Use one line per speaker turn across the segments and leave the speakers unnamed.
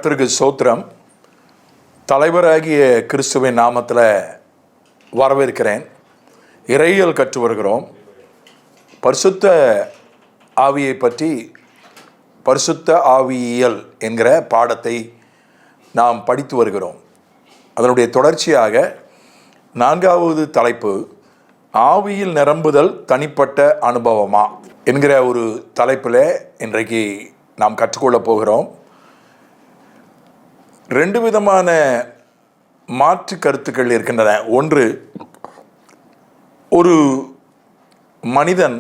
கர்த்தருக்கு ஸ்தோத்திரம். தலைவராகிய கிறிஸ்துவின் நாமத்தில் வரவேற்கிறேன். இறையியல் கற்று வருகிறோம். பரிசுத்த ஆவியை பற்றி பரிசுத்த ஆவியியல் என்கிற பாடத்தை நாம் படித்து வருகிறோம். அதனுடைய தொடர்ச்சியாக 4வது தலைப்பு ஆவியில் நிரம்புதல் தனிப்பட்ட அனுபவமா என்கிற ஒரு தலைப்பில் இன்றைக்கு நாம் கற்றுக்கொள்ளப் போகிறோம். 2 விதமான மாற்று கருத்துக்கள் இருக்கின்றன. ஒன்று, ஒரு மனிதன்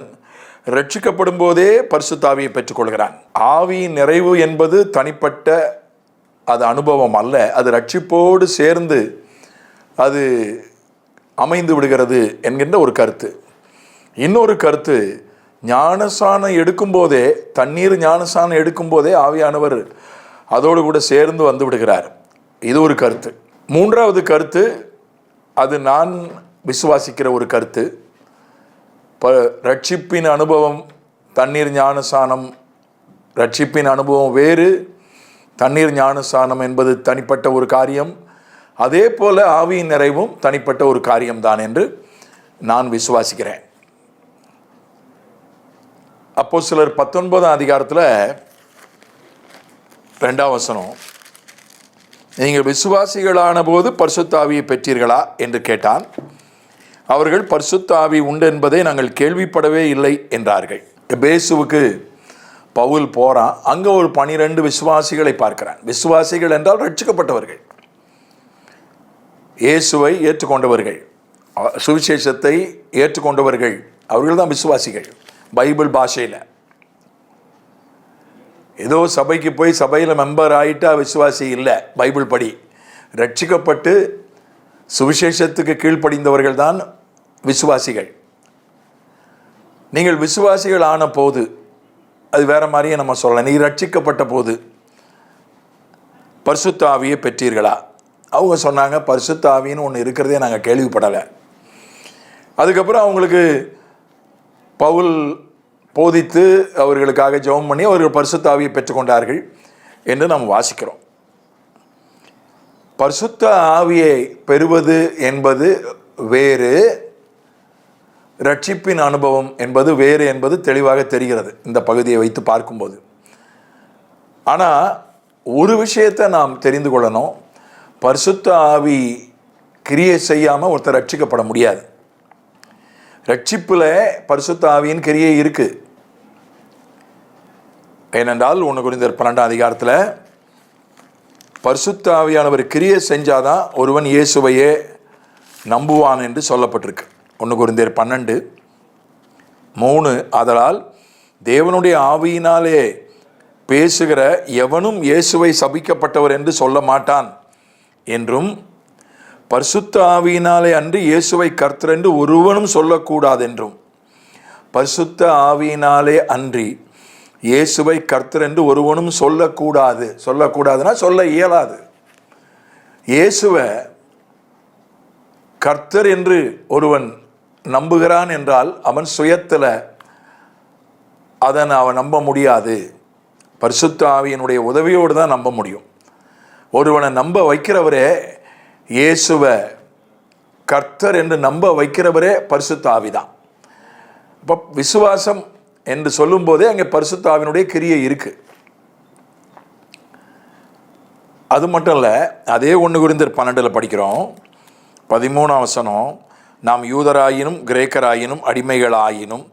ரட்சிக்கப்படும் போதே பரிசுத்த ஆவியை பெற்றுக்கொள்கிறான். ஆவியின் நிறைவு என்பது தனிப்பட்ட அது அனுபவம் அல்ல, அது ரட்சிப்போடு சேர்ந்து அது அமைந்து விடுகிறது என்கின்ற ஒரு கருத்து. இன்னொரு கருத்து, ஞானசானம் எடுக்கும்போதே, தண்ணீர் ஞானசானம் எடுக்கும்போதே ஆவியானவர் அதோடு கூட சேர்ந்து வந்து விடுகிறார். இது ஒரு கருத்து. 3வது கருத்து, அது நான் விசுவாசிக்கிற ஒரு கருத்து. ரட்சிப்பின் அனுபவம், தண்ணீர் ஞானசானம், ரட்சிப்பின் அனுபவம் வேறு, தண்ணீர் ஞானசானம் என்பது தனிப்பட்ட ஒரு காரியம். அதே போல ஆவியின் நிறைவும் தனிப்பட்ட ஒரு காரியம்தான் என்று நான் விசுவாசிக்கிறேன். அப்போஸ்தலர் 19ஆம் அதிகாரத்தில் 2ஆம் வசனம், நீங்கள் விசுவாசிகளான போது பரிசுத்த ஆவியை பெற்றீர்களா என்று கேட்டான். அவர்கள் பரிசுத்த ஆவி உண்டு என்பதை நாங்கள் கேள்விப்படவே இல்லை என்றார்கள். எபேசுவுக்கு பவுல் போகிறான். அங்கே ஒரு 12 விசுவாசிகளை பார்க்கிறான். விசுவாசிகள் என்றால் ரட்சிக்கப்பட்டவர்கள், இயேசுவை ஏற்றுக்கொண்டவர்கள், சுவிசேஷத்தை ஏற்றுக்கொண்டவர்கள், அவர்கள் தான் விசுவாசிகள் பைபிள் பாஷையில். ஏதோ சபைக்கு போய் சபையில் மெம்பர் ஆகிட்டா விசுவாசி இல்லை. பைபிள் படி ரட்சிக்கப்பட்டு சுவிசேஷத்துக்கு கீழ்ப்படிந்தவர்கள் தான் விசுவாசிகள். நீங்கள் விசுவாசிகள் ஆன போது அது வேற மாதிரியே நம்ம சொல்லலாம். நீ ரட்சிக்கப்பட்ட போது பரிசுத்த ஆவியை பெற்றீர்களா? அவங்க சொன்னாங்க, பரிசுத்த ஆவின்னு ஒன்று இருக்கிறதே நாங்கள் கேள்விப்படலை. அதுக்கப்புறம் அவங்களுக்கு பவுல் போதித்து அவர்களுக்காக ஜெபம் பண்ணி அவர்கள் பரிசுத்த ஆவியை பெற்றுக்கொண்டார்கள் என்று நாம் வாசிக்கிறோம். பரிசுத்த ஆவியை பெறுவது என்பது வேறு, ரட்சிப்பின் அனுபவம் என்பது வேறு என்பது தெளிவாக தெரிகிறது இந்த பகுதியை வைத்து பார்க்கும்போது. ஆனால் ஒரு விஷயத்தை நாம் தெரிந்து கொள்ளணும், பரிசுத்த ஆவி கிரியை செய்யாமல் ஒருத்தர் ரட்சிக்கப்பட முடியாது. ரட்சிப்பில் பரிசுத்த ஆவியின் கிரியை இருக்கு. ஏனென்றால் 1 கொரிந்தியர் 12ஆம் அதிகாரத்தில் பரிசுத்த ஆவியானவர் கிரியை செஞ்சாதான் ஒருவன் இயேசுவையே நம்புவான் என்று சொல்லப்பட்டிருக்கு. 1 கொரிந்தியர் 12:3, ஆதலால் தேவனுடைய ஆவியினாலே பேசுகிற எவனும் இயேசுவை சபிக்கப்பட்டவர் என்று சொல்ல மாட்டான் என்றும், பரிசுத்த ஆவியினாலே அன்று இயேசுவை கர்த்தர் என்று ஒருவனும் சொல்லக்கூடாது என்றும். பரிசுத்த ஆவியினாலே அன்றி இயேசுவை கர்த்தர் என்று ஒருவனும் சொல்லக்கூடாது. சொல்லக்கூடாதுன்னா சொல்ல இயலாது. இயேசுவை கர்த்தர் என்று ஒருவன் நம்புகிறான் என்றால் அவன் சுயத்தில் அதனை அவன் நம்ப முடியாது. பரிசுத்த ஆவியினுடைய உதவியோடு தான் நம்ப முடியும். ஒருவனை நம்ப வைக்கிறவரே, இயேசுவை கர்த்தர் என்று நம்ப வைக்கிறவரே பரிசுத்த ஆவிதான். இப்போ விசுவாசம் என்று சொல்லும் போதே அங்கே பரிசுத்த ஆவியினுடைய கிரியை இருக்கு. அது மட்டும் இல்லை, அதே 1 கொரிந்தியர் 12 படிக்கிறோம், 13ஆம் வசனம், நாம் யூதராயினும் கிரேக்கராயினும் அடிமைகளாயினும்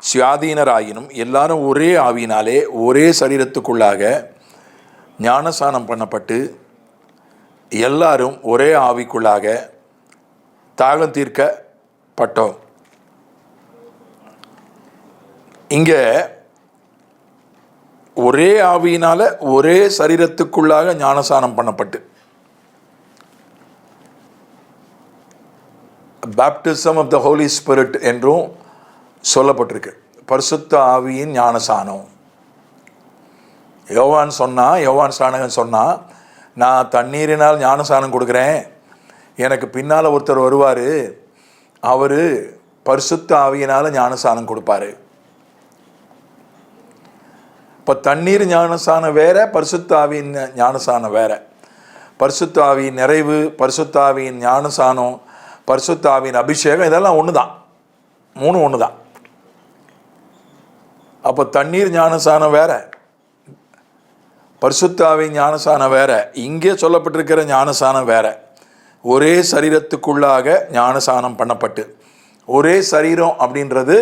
சுயாதீனராயினும் எல்லாரும் ஒரே ஆவியினாலே ஒரே சரீரத்துக்குள்ளாக ஞானசானம் பண்ணப்பட்டு எல்லாரும் ஒரே ஆவிக்குள்ளாக தாகம் தீர்க்கப்பட்டோம். இங்கே ஒரே ஆவியினால ஒரே சரீரத்துக்குள்ளாக ஞானசானம் பண்ணப்பட்டு, baptism of the Holy Spirit என்றும் சொல்லப்பட்டிருக்கு. பரிசுத்த ஆவியின் ஞானசானம். யோவான் ஸ்நானகன் சொன்னா, நான் தண்ணீரினால் ஞானசானம் கொடுக்குறேன், எனக்கு பின்னால் ஒருத்தர் வருவார், அவர் பரிசுத்த ஆவியினால் ஞானசானம் கொடுப்பாரு. இப்போ தண்ணீர் ஞானசானம் வேற, பரிசுத்தாவியின் ஞானசானம் வேற. பரிசுத்தாவியின் நிறைவு, பரிசுத்தாவியின் ஞானசானம், பரிசுத்தாவின் அபிஷேகம் இதெல்லாம் ஒன்று தான், மூணு ஒன்று தான். அப்போ தண்ணீர் ஞானசானம் வேற, பரிசுத்தாவின் ஞானசானம் வேற, இங்கே சொல்லப்பட்டிருக்கிற ஞானசானம் வேற. ஒரே சரீரத்துக்குள்ளாக ஞானசானம் பண்ணப்பட்டு, ஒரே சரீரம் அப்படின்றது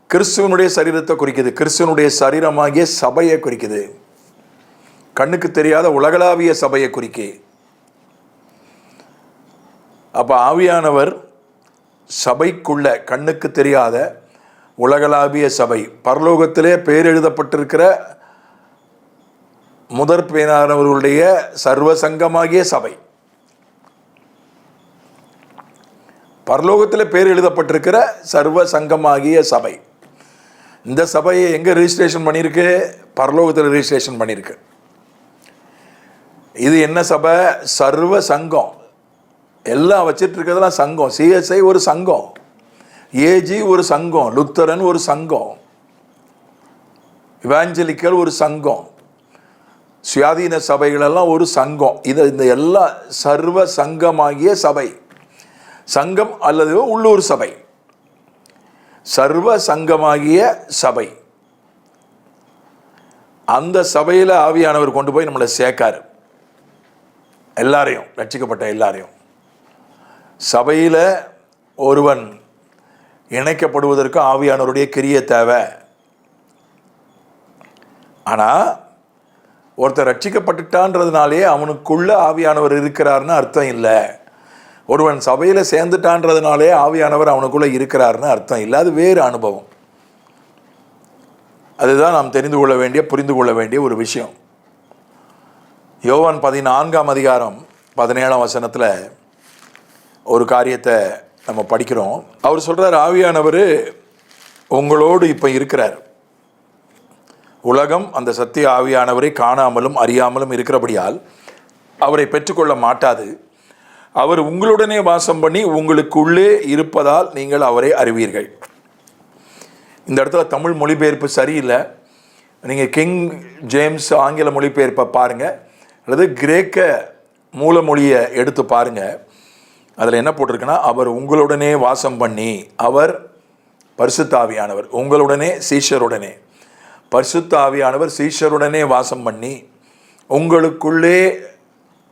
கிறிஸ்துவனுடைய சரீரத்தை குறிக்குது, கிறிஸ்துவனுடைய சரீரமாகிய சபையை குறிக்குது, கண்ணுக்கு தெரியாத உலகளாவிய சபையை குறிக்கு. அப்போ ஆவியானவர் சபைக்குள்ள, கண்ணுக்கு தெரியாத உலகளாவிய சபை, பரலோகத்திலே பேர் எழுதப்பட்டிருக்கிற முதற் பேரானவர்களுடைய சர்வ சங்கமாகிய சபை, பரலோகத்தில் பேர் எழுதப்பட்டிருக்கிற சர்வ சங்கமாகிய சபை. இந்த சபையை எங்கே ரிஜிஸ்ட்ரேஷன் பண்ணியிருக்கு? பரலோகத்தில் ரிஜிஸ்ட்ரேஷன் பண்ணியிருக்கு. இது என்ன சபை? சர்வ சங்கம். எல்லாம் வச்சிட்டு இருக்கிறதெல்லாம் சங்கம். சிஎஸ்ஐ ஒரு சங்கம், ஏஜி ஒரு சங்கம், லுத்தரன் ஒரு சங்கம், இவாஞ்சலிக்கல் ஒரு சங்கம், சுயாதீன சபைகளெல்லாம் ஒரு சங்கம். இது இந்த எல்லா சர்வ சங்கமாகிய சபை, சங்கம் அல்லது உள்ளூர் சபை, சர்வ சங்கமாகிய சபை. அந்த சபையில் ஆவியானவர் கொண்டு போய் நம்மளை சேர்க்காரு, எல்லாரையும், ரட்சிக்கப்பட்ட எல்லாரையும். சபையில் ஒருவன் இணைக்கப்படுவதற்கு ஆவியானவருடைய கிரியை தேவை. ஆனால் ஒருத்தர் ரட்சிக்கப்பட்டுட்டான்றதுனாலே அவனுக்குள்ள ஆவியானவர் இருக்கிறார்னு அர்த்தம் இல்லை. ஒருவன் சபையில் சேர்ந்துட்டான்றதுனாலே ஆவியானவர் அவனுக்குள்ளே இருக்கிறார்னு அர்த்தம் இல்லை. அது வேறு அனுபவம். அதுதான் நாம் தெரிந்து கொள்ள வேண்டிய, புரிந்து கொள்ள வேண்டிய ஒரு விஷயம். யோவான் 14:17 ஒரு காரியத்தை நம்ம படிக்கிறோம். அவர் சொல்கிறார், ஆவியானவர் உங்களோடு இப்போ இருக்கிறார். உலகம் அந்த சத்திய ஆவியானவரை காணாமலும் அறியாமலும் இருக்கிறபடியால் அவரை பெற்றுக்கொள்ள மாட்டாது. அவர் உங்களுடனே வாசம் பண்ணி உங்களுக்குள்ளே இருப்பதால் நீங்கள் அவரை அறிவீர்கள். இந்த இடத்துல தமிழ் மொழிபெயர்ப்பு சரியில்லை. நீங்கள் கிங் ஜேம்ஸ் ஆங்கில மொழிபெயர்ப்பை பாருங்கள், அல்லது கிரேக்க மூலமொழியை எடுத்து பாருங்கள். அதில் என்ன போட்டிருக்குன்னா, அவர் உங்களுடனே வாசம் பண்ணி, அவர் பரிசுத்த ஆவியானவர் உங்களுடனே, சீஷருடனே, பரிசுத்த ஆவியானவர் சீஷருடனே வாசம் பண்ணி உங்களுக்குள்ளே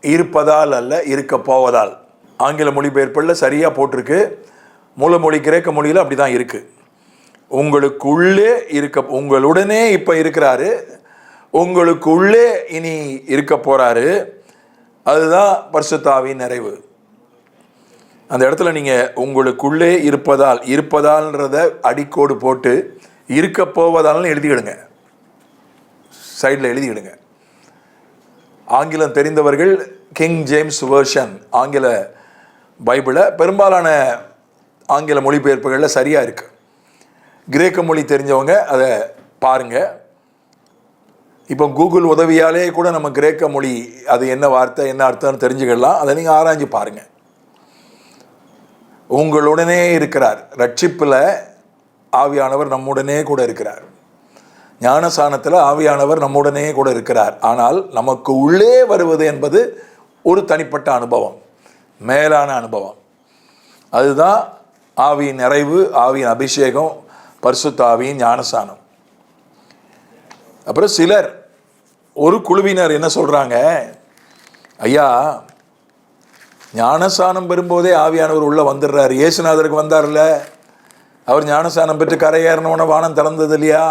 இருப்பதால் அல்ல, இருக்க போவதால். ஆங்கில மொழிபெயர்ப்பில் சரியாக போட்டிருக்கு. மூலமொழி கிரேக்க மொழியில் அப்படி தான் இருக்குது. உங்களுக்குள்ளே இருக்க, உங்களுடனே இப்போ இருக்கிறாரு, உங்களுக்குள்ளே இனி இருக்க போகிறாரு. அதுதான் பரிசுத்த ஆவியின் நிறைவு. அந்த இடத்துல நீங்கள் உங்களுக்குள்ளே இருப்பதால், இருப்பதால்ன்றத அடிக்கோடு போட்டு இருக்க போவதால்னு எழுதிக்கிடுங்க, சைடில் எழுதிக்கிடுங்க. ஆங்கிலம் தெரிந்தவர்கள் கிங் ஜேம்ஸ் வெர்ஷன் ஆங்கில பைபிளை, பெரும்பாலான ஆங்கில மொழிபெயர்ப்புகளில் சரியாக இருக்குது. கிரேக்க மொழி தெரிஞ்சவங்க அதை பாருங்கள். இப்போ கூகுள் உதவியாலே கூட நம்ம கிரேக்க மொழி அது என்ன வார்த்தை, என்ன அர்த்தம்னு தெரிஞ்சுக்கலாம். அதை நீங்கள் ஆராய்ஞ்சு பாருங்கள். உங்களுடனே இருக்கிறார். ரட்சிப்பில் ஆவியானவர் நம்முடனே கூட இருக்கிறார். ஞானசானத்தில் ஆவியானவர் நம்முடனே கூட இருக்கிறார். ஆனால் நமக்கு உள்ளே வருவது என்பது ஒரு தனிப்பட்ட அனுபவம், மேலான அனுபவம். அதுதான் ஆவியின் நிறைவு, ஆவியின் அபிஷேகம், பரிசுத்த ஆவியின் ஞானசானம். அப்புறம் சிலர், ஒரு குழுவினர் என்ன சொல்கிறாங்க, ஐயா ஞானசானம் பெறும்போதே ஆவியானவர் உள்ளே வந்துடுறாரு. இயேசுநாதருக்கு வந்தார்ல, அவர் ஞானசானம் பெற்று கரையேறினவன வானம் திறந்தது இல்லையா,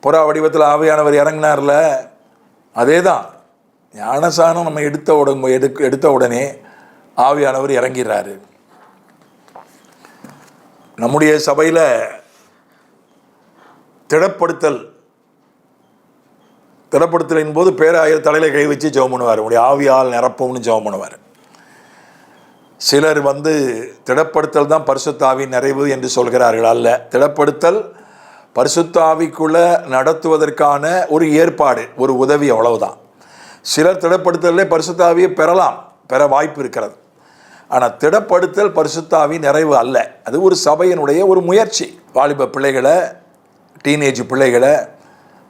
புறா வடிவத்தில் ஆவியானவர் இறங்கினார்ல, அதே தான் ஞானசானம் நம்ம எடுத்த உடனே ஆவியானவர் இறங்கிறாரு. நம்முடைய சபையில் திடப்படுத்தலின் போது பேராயர் தலையில் கை வச்சு ஜெபம் பண்ணுவார், உடைய ஆவியால் நிரப்பும்னு ஜெபம் பண்ணுவார். சிலர் திடப்படுத்தல் தான் பரிசுத்த ஆவியின் நிறைவு என்று சொல்கிறார்கள். அல்ல, திடப்படுத்தல் பரிசுத்த ஆவிக்குள்ள நடத்துவதற்கான ஒரு ஏற்பாடு, ஒரு உதவி, அவ்வளவுதான். சிலர் திடப்படுத்தலே பரிசுத்த ஆவியை பெற வாய்ப்பு இருக்கிறது. ஆனால் திடப்படுத்தல் பரிசுத்த ஆவி நிறைவு அல்ல. அது ஒரு சபையினுடைய ஒரு முயற்சி. வாலிப பிள்ளைகளை, டீனேஜ் பிள்ளைகளை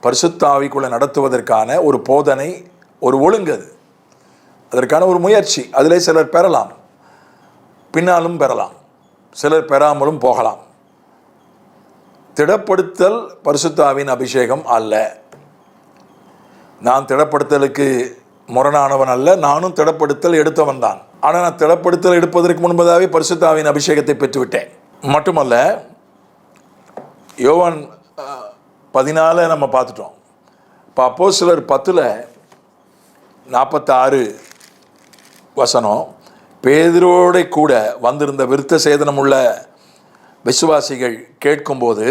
பரிசுத்த ஆவிக்குள்ளே நடத்துவதற்கான ஒரு போதனை, ஒரு ஒழுங்கு. அது அதற்கான ஒரு முயற்சி. அதிலே சிலர் பெறலாம், பின்னாலும் பெறலாம், சிலர் பெறாமலும் போகலாம். திடப்படுத்தல் பரிசுத்த ஆவியின் அபிஷேகம் அல்ல. நான் திடப்படுத்தலுக்கு முரணானவன் அல்ல, நானும் திடப்படுத்தல் எடுத்தவன் தான். ஆனால் நான் திடப்படுத்தல் எடுப்பதற்கு முன்பதாகவே பரிசுத்த ஆவியின் அபிஷேகத்தை பெற்றுவிட்டேன். மட்டுமல்ல, யோவான் 14 நம்ம பார்த்துட்டோம். இப்போ அப்போஸ்தலர் 10:46 பேதுருவோட கூட வந்திருந்த விருத்த சேதனம் உள்ள விசுவாசிகள் கேட்கும்போது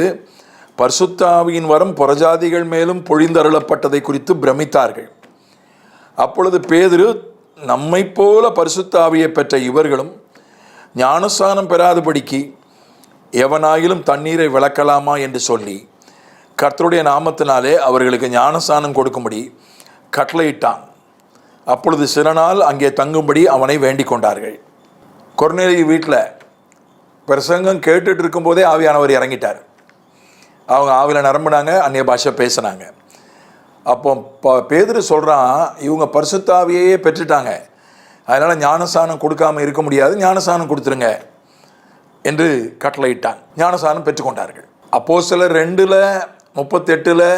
பரிசுத்த ஆவியின் வரம் புறஜாதிகள் மேலும் பொழிந்தருளப்பட்டதை குறித்து பிரமித்தார்கள். அப்பொழுது பேதுரு, நம்மை போல பரிசுத்த ஆவியை பெற்ற இவர்களும் ஞானஸ்நானம் பெறாதபடிக்கு எவனாயிலும் தண்ணீரை விளக்கலாமா என்று சொல்லி கர்த்தருடைய நாமத்தினாலே அவர்களுக்கு ஞானஸ்நானம் கொடுக்கும்படி கட்டளையிட்டான். அப்பொழுது சில நாள் அங்கே தங்கும்படி அவனை வேண்டிக் கொண்டார்கள். கொர்நேலியு வீட்டில் பிரசங்கம் கேட்டுட்டு இருக்கும்போதே ஆவியானவர் இறங்கிட்டார். அவங்க ஆவியில் நிரம்பினாங்க, அந்நிய பாஷை பேசினாங்க. அப்போ பேதுரு சொல்கிறான், இவங்க பரிசுத்த ஆவியையே பெற்றுட்டாங்க, அதனால் ஞானஸ்நானம் கொடுக்காமல் இருக்க முடியாது, ஞானஸ்நானம் கொடுத்துருங்க என்று கட்டளையிட்டான். ஞானஸ்நானம் பெற்றுக்கொண்டார்கள். அப்போஸ்தலர் 2:38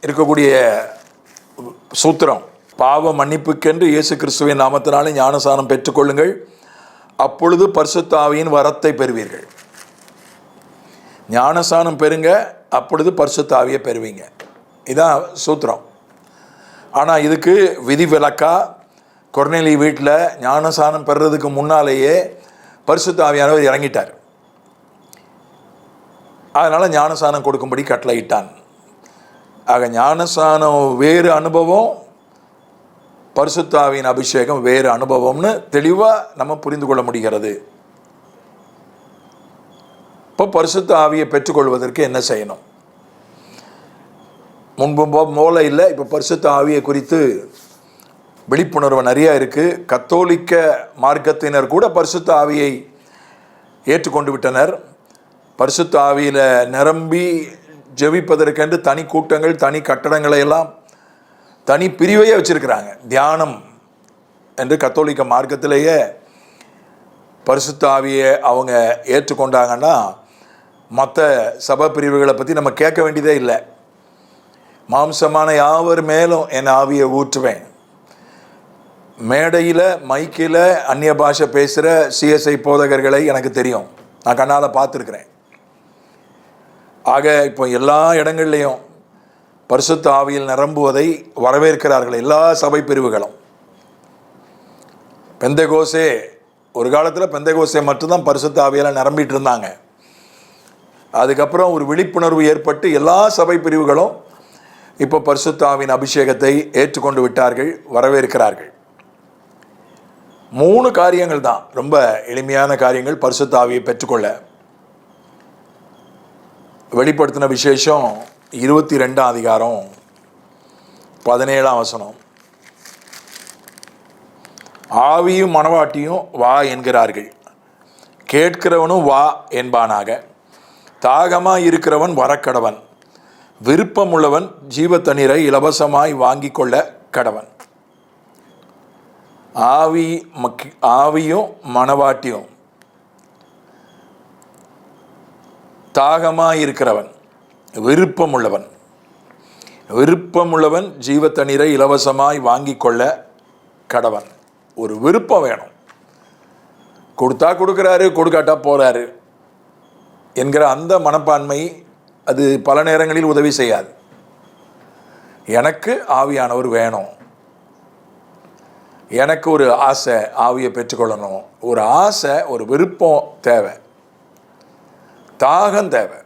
இருக்கக்கூடிய சூத்திரம், பாவ மன்னிப்புக்கென்று இயேசு கிறிஸ்துவின் நாமத்தினாலே ஞானஸ்நானம் பெற்றுக்கொள்ளுங்கள், அப்பொழுது பரிசுத்த ஆவியின் வரத்தை பெறுவீர்கள். ஞானஸ்நானம் பெறுங்க, அப்பொழுது பரிசுத்த ஆவியை பெறுவீங்க. இதான் சூத்திரம். ஆனால் இதுக்கு விதி விலக்கா கொர்நேலியு வீட்டில் ஞானஸ்நானம் பெறுறதுக்கு முன்னாலேயே பரிசுத்த ஆவியானவர் இறங்கிட்டார். அதனால் ஞானஸ்நானம் கொடுக்கும்படி கட்டளையிட்டான். ஆக ஞானஸ்நானம் வேறு அனுபவம், பரிசுத்த ஆவியின் அபிஷேகம் வேறு அனுபவம்னு தெளிவாக நம்ம புரிந்து கொள்ள முடிகிறது. இப்போ பரிசுத்த ஆவியை பெற்றுக்கொள்வதற்கு என்ன செய்யணும்? முன்பு போல இல்லை, இப்போ பரிசுத்த ஆவியை குறித்து விழிப்புணர்வு நிறையா இருக்குது. கத்தோலிக்க மார்க்கத்தினர் கூட பரிசுத்த ஆவியை ஏற்றுக்கொண்டு விட்டனர். பரிசுத்த ஆவியில் நிரம்பி ஜெபிப்பதற்கென்று தனி கூட்டங்கள், தனி கட்டடங்களை எல்லாம் தனி பிரிவையே வச்சிருக்கிறாங்க. தியானம் என்று கத்தோலிக்க மார்க்கத்திலேயே பரிசுத்த ஆவியை அவங்க ஏற்றுக்கொண்டாங்கன்னா மற்ற சபை பிரிவுகளை பற்றி நம்ம கேட்க வேண்டியதே இல்லை. மாம்சமான யாவர் மேலும் என் ஆவியை ஊற்றுவேன். மேடையில் மைக்கில் அந்நிய பாஷை பேசுகிற சிஎஸ்ஐ போதகர்களை எனக்கு தெரியும், நான் கண்ணால் பார்த்துருக்குறேன். ஆக இப்போ எல்லா இடங்கள்லையும் பரிசுத்த ஆவியில் நிரம்புவதை வரவேற்கிறார்கள் எல்லா சபை பிரிவுகளும். பெந்தகோசே, ஒரு காலத்தில் பெந்தகோசே மட்டும்தான் பரிசுத்த ஆவியால் நிரம்பிட்டு இருந்தாங்க. அதுக்கப்புறம் ஒரு விழிப்புணர்வு ஏற்பட்டு எல்லா சபை பிரிவுகளும் இப்போ பரிசுத்த ஆவியின் அபிஷேகத்தை ஏற்றுக்கொண்டு விட்டார்கள், வரவேற்கிறார்கள். 3 காரியங்கள் தான், ரொம்ப எளிமையான காரியங்கள் பரிசுத்த ஆவியை பெற்றுக்கொள்ள. வெளிப்படுத்தின விசேஷம் 22 அதிகாரம் 17 ஆவியும் மனவாட்டியும் வா என்கிறார்கள், கேட்கிறவனும் வா என்பானாக. தாகமாய் இருக்கிறவன் வரக்கடவன், விருப்பமுள்ளவன் ஜீவ தண்ணீரை இலவசமாய் வாங்கி கொள்ள கடவன். ஆவியும் மனவாட்டியும், தாகமாய் இருக்கிறவன், விருப்பமுள்ளவன் ஜீவ தண்ணீரை இலவசமாய் வாங்கி கொள்ள கடவன். ஒரு விருப்பம் வேணும். கொடுத்தா கொடுக்குறாரு, கொடுக்காட்டா போறாரு என்கிற அந்த மனப்பான்மை அது பல நேரங்களில் உதவி செய்யாது. எனக்கு ஆவியானவர் வேணும், எனக்கு ஒரு ஆசை, ஆவியை பெற்றுக்கொள்ளணும், ஒரு ஆசை, ஒரு விருப்பம் தேவை, தாகம் தேவை.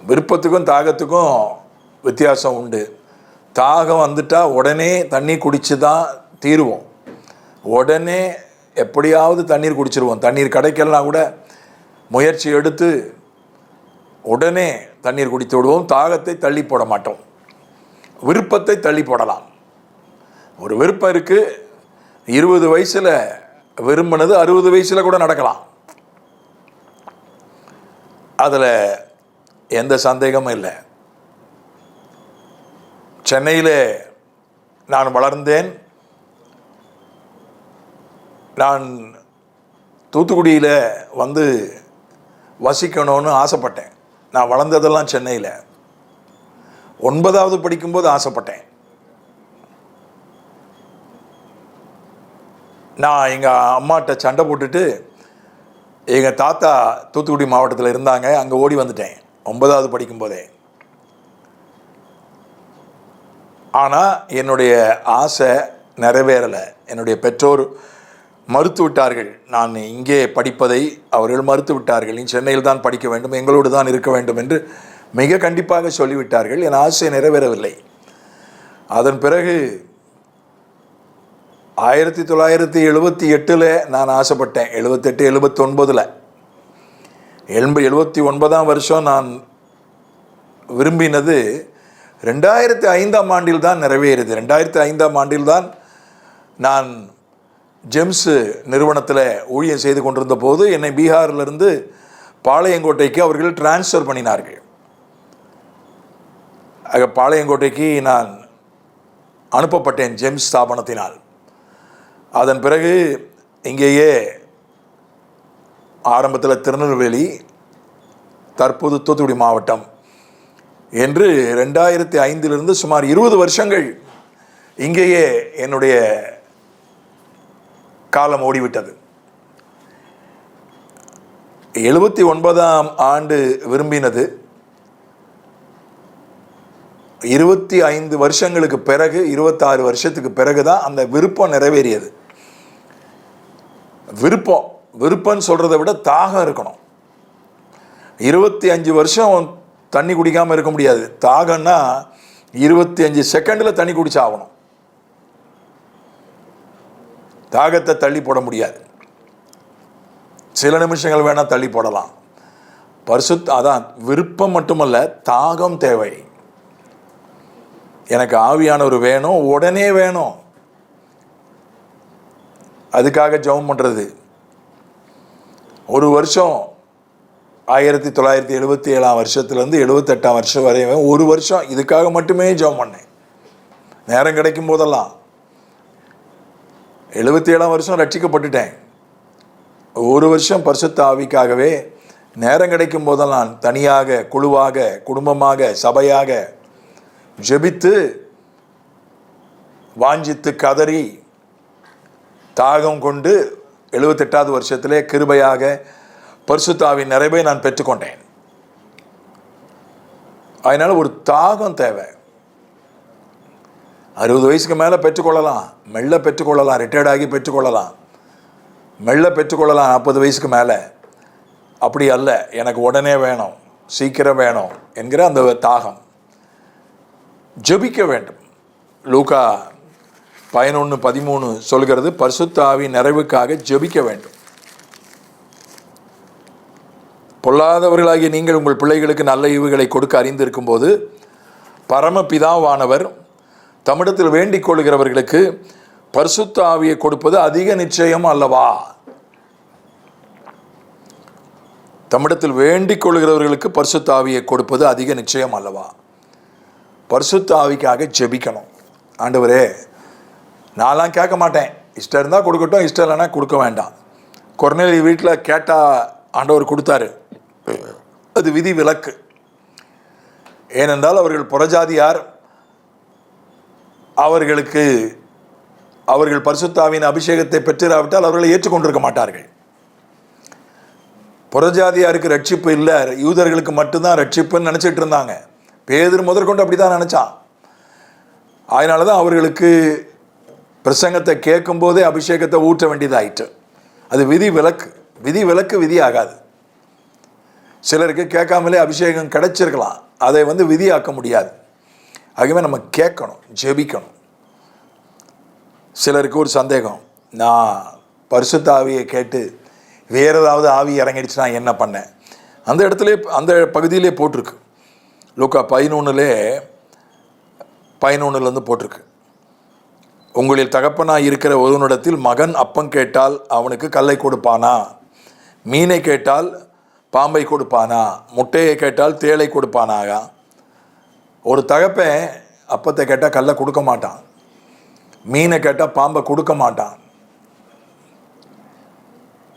விருப்பத்துக்கும் தாகத்துக்கும் வித்தியாசம் உண்டு. தாகம் வந்துட்டால் உடனே தண்ணி குடித்து தான் தீருவோம், உடனே எப்படியாவது தண்ணீர் குடிச்சிருவோம். தண்ணீர் கிடைக்கலாம் கூட முயற்சி எடுத்து உடனே தண்ணீர் குடித்து விடுவோம். தாகத்தை தள்ளி போட மாட்டோம், விருப்பத்தை தள்ளி போடலாம். ஒரு விருப்பம் இருக்குது, 20 வயசில் விரும்பினது 60 வயசில் கூட நடக்கலாம். அதில் எந்த சந்தேகமும் இல்லை. சென்னையில் நான் வளர்ந்தேன். நான் தூத்துக்குடியில் வந்து வசிக்கணும்னு ஆசைப்பட்டேன். நான் வளர்ந்ததெல்லாம் சென்னையில். 9வது படிக்கும்போது ஆசைப்பட்டேன். நான் எங்கள் அம்மாட்ட சண்டை போட்டுட்டு எங்கள் தாத்தா தூத்துக்குடி மாவட்டத்தில் இருந்தாங்க, அங்கே ஓடி வந்துட்டேன் 9வது படிக்கும்போதே. ஆனால் என்னுடைய ஆசை நிறைவேறலை. என்னுடைய பெற்றோர் மறுத்து விட்டார்கள். நான் இங்கே படிப்பதை அவர்கள் மறுத்து விட்டார்கள். நீ சென்னையில் தான் படிக்க வேண்டும், எங்களோடு தான் இருக்க வேண்டும் என்று மிக கண்டிப்பாக சொல்லிவிட்டார்கள். என் ஆசை நிறைவேறவில்லை. அதன் பிறகு 1978 நான் ஆசைப்பட்டேன். 78, 79. 79ஆம் வருஷம் நான் விரும்பினது 2005ஆம் ஆண்டில் தான் நிறைவேறுது. 2005ஆம் ஆண்டில் தான் நான் ஜெம்ஸ் நிறுவனத்தில் ஊழியம் செய்து கொண்டிருந்த போது என்னை பீகாரிலிருந்து பாளையங்கோட்டைக்கு அவர்கள் டிரான்ஸ்ஃபர் பண்ணினார்கள். ஆக பாளையங்கோட்டைக்கு நான் அனுப்பப்பட்டேன் ஜெம்ஸ் ஸ்தாபனத்தினால். அதன் பிறகு இங்கேயே ஆரம்பத்தில் திருநெல்வேலி, தற்போது தூத்துக்குடி மாவட்டம் என்று 2005 சுமார் 20 வருஷங்கள் இங்கேயே என்னுடைய காலம் ஓடிவிட்டது. 79ஆம் ஆண்டு விரும்பினது 25 வருஷங்களுக்கு பிறகு, 26 வருஷத்துக்கு பிறகுதான் அந்த விருப்பம் நிறைவேறியது. விருப்பம்னு சொல்றதை விட தாகம் இருக்கணும். 25 வருஷம் தண்ணி குடிக்காம இருக்க முடியாது. தாகம்னா 25 செகண்டில் தண்ணி குடிச்சாகணும். தாகத்தை தள்ளி போட முடியாது. சில நிமிஷங்கள் வேணா தள்ளி போடலாம். அதான் விருப்பம் மட்டுமல்ல, தாகம் தேவை. எனக்கு ஆவியானவர் வேணும், உடனே வேணும். அதுக்காக ஜெபம் பண்றது. ஒரு வருஷம் 1977ஆம் வருஷத்துலேருந்து 78ஆம் வருஷம் வரை ஒரு வருஷம் இதுக்காக மட்டுமே ஜெபம் பண்ணேன். நேரம் கிடைக்கும் போதெல்லாம். 77ஆம் வருஷம் ரட்சிக்கப்பட்டுட்டேன். ஒரு வருஷம் பரிசுத்த ஆவிக்காகவே நேரம் கிடைக்கும் போதெல்லாம் தனியாக, குழுவாக, குடும்பமாக, சபையாக ஜெபித்து, வாஞ்சித்து, கதறி, தாகம் கொண்டு 78வது வருஷத்திலே கிருபையாக பரிசுத்த ஆவியின் நிறைவை நான் பெற்றுக்கொண்டேன். அதனால ஒரு தாகம் தேவை. 60 வயசுக்கு மேலே பெற்றுக்கொள்ளலாம், மெல்ல பெற்றுக்கொள்ளலாம், ரிட்டையர்ட் ஆகி பெற்றுக்கொள்ளலாம், மெல்ல பெற்றுக்கொள்ளலாம் 40 வயசுக்கு மேலே. அப்படி அல்ல, எனக்கு உடனே வேணும், சீக்கிரம் வேணும் என்கிற அந்த தாகம். ஜெபிக்க வேண்டும். லூக்கா 11:13 சொல்கிறது, பரிசுத்த ஆவியின் நிறைவுக்காக ஜெபிக்க வேண்டும். பொல்லாதவர்களாகிய நீங்கள் உங்கள் பிள்ளைகளுக்கு நல்ல ஈவுகளை கொடுக்க அறிந்திருக்கும் போது பரமபிதாவானவர் தம்மிடத்தில் வேண்டிக் கொள்கிறவர்களுக்கு பரிசுத்த ஆவியை கொடுப்பது அதிக நிச்சயம் அல்லவா? தம்மிடத்தில் வேண்டிக் கொள்கிறவர்களுக்கு பரிசுத்த ஆவியை கொடுப்பது அதிக நிச்சயம் அல்லவா? பரிசுத்த ஆவிக்காக ஜெபிக்கணும். ஆண்டவரே, நான்லாம் கேட்க மாட்டேன், இஷ்டம் இருந்தால் கொடுக்கட்டும், இஷ்டம் இல்லைன்னா கொடுக்க வேண்டாம். கொர்நேலியு வீட்டில் கேட்டால் ஆண்டவர் கொடுத்தாரு. அது விதி விலக்கு. ஏனென்றால் அவர்கள் புறஜாதியார். அவர்கள் பரிசுத்தாவின் அபிஷேகத்தை பெற்றிராவிட்டால் அவர்களை ஏற்றுக்கொண்டிருக்க மாட்டார்கள். புறஜாதியாருக்கு ரட்சிப்பு இல்லை, யூதர்களுக்கு மட்டும்தான் ரட்சிப்புன்னு நினச்சிட்டு இருந்தாங்க. பேதுரு முதற்கொண்டு அப்படி தான் நினச்சான். அதனால தான் அவர்களுக்கு பிரசங்கத்தை கேட்கும் போதே அபிஷேகத்தை ஊற்ற வேண்டியதாயிற்று. அது விதி விலக்கு. விதி ஆகாது. சிலருக்கு கேட்காமலே அபிஷேகம் கிடைச்சிருக்கலாம், அதை விதியாக்க முடியாது. ஆகவே நம்ம கேட்கணும், ஜெபிக்கணும். சிலருக்கு ஒரு சந்தேகம், நான் பரிசுத்த ஆவியை கேட்டு வேறு ஏதாவது ஆவி இறங்கிடுச்சுன்னா என்ன பண்ணேன்? அந்த பகுதியிலே போட்டிருக்கு. லூக்கா 11:11 போட்டிருக்கு. உங்களில் தகப்பனாய் இருக்கிற ஒருவனிடத்தில் மகன் அப்பம் கேட்டால் அவனுக்கு கல்லை கொடுப்பானா? மீனை கேட்டால் பாம்பை கொடுப்பானா? முட்டையை கேட்டால் தேளை கொடுப்பானாக? ஒரு தகப்பன் அப்பத்தை கேட்டால் கல்லை கொடுக்க மாட்டான், மீனை கேட்டால் பாம்பை கொடுக்க மாட்டான்,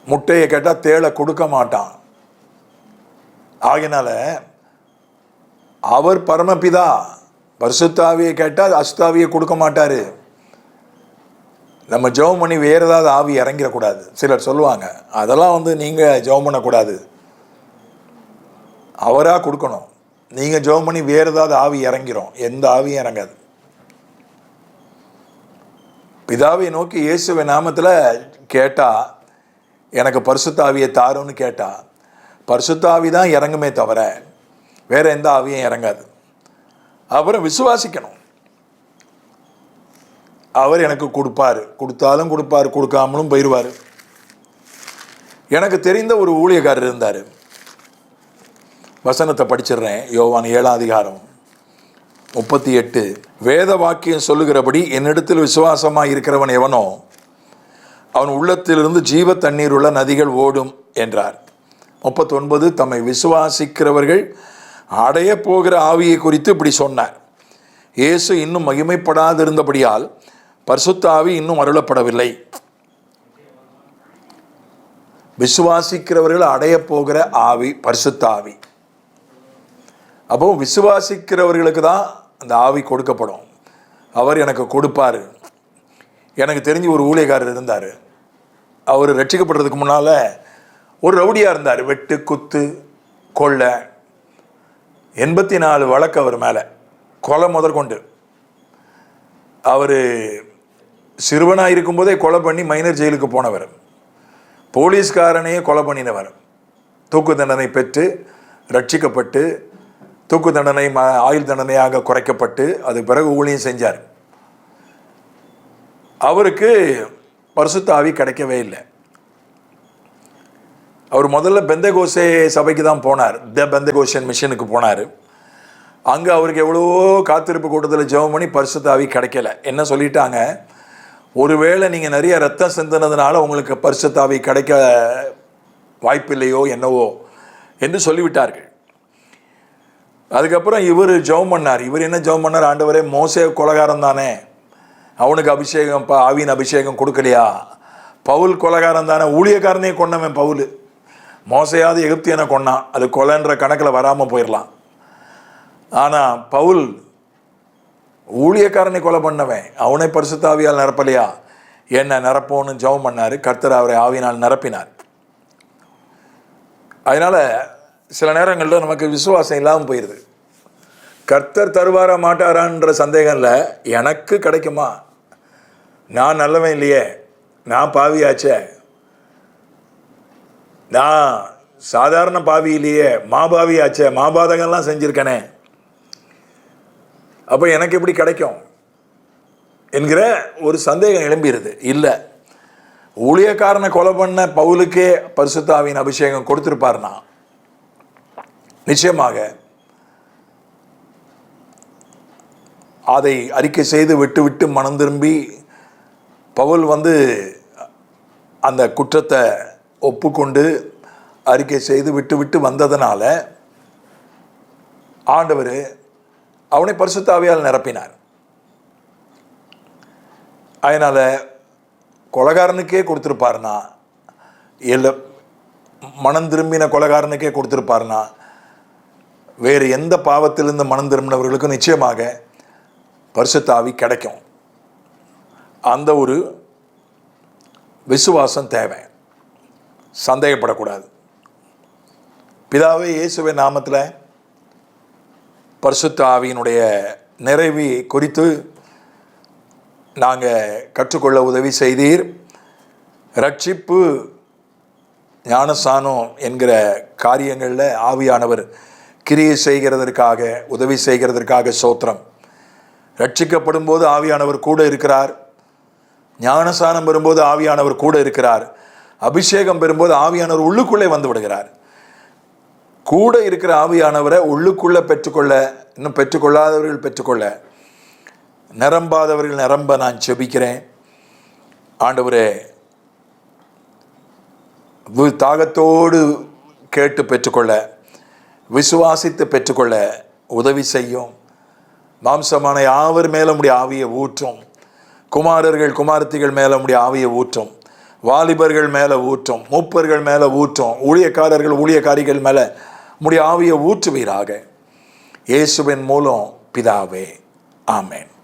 முட்டையை கேட்டால் தேளை கொடுக்க மாட்டான். ஆகினால அவர் பரமபிதா, பரிசுத்த ஆவியை கேட்டால் அசுத்தாவியை கொடுக்க மாட்டாரு. நம்ம ஜெபம் பண்ணி வேறு ஏதாவது ஆவி இறங்கிடக்கூடாது. சிலர் சொல்லுவாங்க, அதெல்லாம் நீங்கள் ஜெபம் பண்ணக்கூடாது, அவராக கொடுக்கணும். நீங்கள் ஜெபம் பண்ணி வேறு ஏதாவது ஆவி இறங்கிறோம், எந்த ஆவியும் இறங்காது. பிதாவை நோக்கி இயேசுவை நாமத்தில் கேட்டால், எனக்கு பரிசுத்த ஆவியை தாருன்னு கேட்டால் பரிசுத்த ஆவி தான் இறங்குமே தவிர வேறு எந்த ஆவியும் இறங்காது. அப்புறம் விசுவாசிக்கணும், அவர் எனக்கு கொடுப்பார், கொடுத்தாலும் கொடுப்பார், கொடுக்காமலும் போயிடுவார். எனக்கு தெரிந்த ஒரு ஊழியக்காரர் இருந்தார். வசனத்தை படிச்சிடுறேன். யோவான் 7:38. வேத வாக்கியம் சொல்லுகிறபடி என்னிடத்தில் விசுவாசமாக இருக்கிறவன் எவனோ அவன் உள்ளத்திலிருந்து ஜீவ தண்ணீர் உள்ள நதிகள் ஓடும் என்றார். 39. தம்மை விசுவாசிக்கிறவர்கள் அடைய போகிற ஆவியை குறித்து இப்படி சொன்னார். இயேசு இன்னும் மகிமைப்படாதிருந்தபடியால் பரிசுத்த ஆவி இன்னும் அருளப்படவில்லை. விசுவாசிக்கிறவர்கள் அடைய போகிற ஆவி பரிசுத்த ஆவி. அப்போ விசுவாசிக்கிறவர்களுக்கு தான் அந்த ஆவி கொடுக்கப்படும். அவர் எனக்கு கொடுப்பார். எனக்கு தெரிஞ்சு ஒரு ஊழியக்காரர் இருந்தார். அவர் ரட்சிக்கப்படுறதுக்கு முன்னால் ஒரு ரவுடியாக இருந்தார். வெட்டு, குத்து, கொள்ளை, 84 வழக்கு அவர் மேலே, கொலை முதற்கொண்டு. அவர் சிறுவனாக இருக்கும்போதே கொலை பண்ணி மைனர் ஜெயிலுக்கு போனவர், போலீஸ்காரனையே கொலை பண்ணினவர், தூக்கு தண்டனை பெற்று ரட்சிக்கப்பட்டு தூக்கு தண்டனை ஆயுள் தண்டனையாக குறைக்கப்பட்டு அதுக்கு பிறகு ஊழியம் செஞ்சார். அவருக்கு பரிசுத்த ஆவி கிடைக்கவே இல்லை. அவர் முதல்ல பெந்தகோஸ்தே சபைக்கு தான் போனார், த பெந்தகோஸ்தன் மிஷனுக்கு போனார். அங்கே அவருக்கு எவ்வளவோ காத்திருப்பு கூட்டத்தில் ஜெபம் பண்ணி பரிசுத்த ஆவி கிடைக்கல. என்ன சொல்லிட்டாங்க, ஒருவேளை நீங்கள் நிறைய ரத்தம் சிந்தினதுனால உங்களுக்கு பரிசுத்த ஆவி கிடைக்க வாய்ப்பில்லையோ என்னவோ என்று சொல்லிவிட்டார்கள். அதுக்கப்புறம் இவர் ஜெபம் பண்ணார். இவர் என்ன ஜெபம் பண்ணார், ஆண்டவரே மோசே கொலைகாரன் தானே, அவனுக்கு அபிஷேகம், ஆவியின் அபிஷேகம் கொடுக்கலையா? பவுல் கொலைகாரன் தானே, ஊழியக்காரனே கொண்டவன் பவுல், மோசையாவது எகிப்தியனை கொண்டான், அது கொலைன்ற கணக்கில் வராமல் போயிடலாம். ஆனால் பவுல் ஊழியக்காரனை கொலை பண்ணவன், அவனை பரிசுத்த ஆவியால் நிரப்பலையா? என்ன நிரப்போன்னு ஜெபம் பண்ணார். கர்த்தர் அவரை ஆவியினால் நிரப்பினார். அதனால் சில நேரங்களில் நமக்கு விசுவாசம் இல்லாமல் போயிடுது. கர்த்தர் தருவாரா மாட்டாரான்ற சந்தேகம் இல்லை, எனக்கு கிடைக்குமா? நான் நல்லவன் இல்லையே, நான் பாவியாச்சே, நான் சாதாரண பாவி இல்லையே, மாபாவியாச்சே, மாபாதகம்லாம் செஞ்சுருக்கனே, அப்போ எனக்கு எப்படி கிடைக்கும் என்கிற ஒரு சந்தேகம் எழும்பிடுது. இல்லை, ஊழியக்காரனை கொலை பண்ண பவுலுக்கே பரிசுத்த ஆவியின் அபிஷேகம் கொடுத்துருப்பார்னா நிச்சயமாக அதை அறிக்கை செய்து விட்டு விட்டு மனம் திரும்பி பவுல் அந்த குற்றத்தை ஒப்புக்கொண்டு அறிக்கை செய்து விட்டு விட்டு வந்ததுனால ஆண்டவர் அவனை பரிசுத்த ஆவியால் நிரப்பினார். அதனால் கொலைகாரனுக்கே கொடுத்துருப்பாருனா, இல்லை மனம் திரும்பின கொலைகாரனுக்கே கொடுத்துருப்பாருனா, வேறு எந்த பாவத்திலிருந்து மனம் திரும்பினவர்களுக்கும் நிச்சயமாக பரிசுத்த ஆவி கிடைக்கும். அந்த ஒரு விசுவாசம் தேவை, சந்தேகப்படக்கூடாது. பிதாவே இயேசுவின் நாமத்தில் பரிசுத்த ஆவியினுடைய நிறைவு குறித்து நாங்கள் கற்றுக்கொள்ள உதவி செய்தீர். ரட்சிப்பு, ஞானஸ்நானம் என்கிற காரியங்களில் ஆவியானவர் கிரியை செய்கிறதற்காக, உதவி செய்கிறதற்காக ஸ்தோத்திரம். ரட்சிக்கப்படும் போது ஆவியானவர் கூட இருக்கிறார், ஞானஸ்நானம் பெறும்போது ஆவியானவர் கூட இருக்கிறார், அபிஷேகம் பெறும்போது ஆவியானவர் உள்ளுக்குள்ளே வந்து விடுகிறார். கூட இருக்கிற ஆவியானவரை உள்ளுக்குள்ளே பெற்றுக்கொள்ள, இன்னும் பெற்றுக்கொள்ளாதவர்கள் பெற்றுக்கொள்ள, நிரம்பாதவர்கள் நிரம்ப நான் செபிக்கிறேன். ஆண்டவரே, தாகத்தோடு கேட்டு பெற்றுக்கொள்ள, விசுவாசித்து பெற்றுக்கொள்ள உதவி செய்யும். மாம்சமான யாவர் மேல உம்முடைய ஆவியை ஊற்றும். குமாரர்கள் குமாரத்திகள் மேல உம்முடைய ஆவியை ஊற்றும். வாலிபர்கள் மேல ஊற்றும். மூப்பர்கள் மேல ஊற்றும். ஊழியக்காரர்கள் ஊழியக்காரிகள் மேல உம்முடைய ஆவியை ஊற்றுவீராக. இயேசுவின் மூலம் பிதாவே, ஆமென்.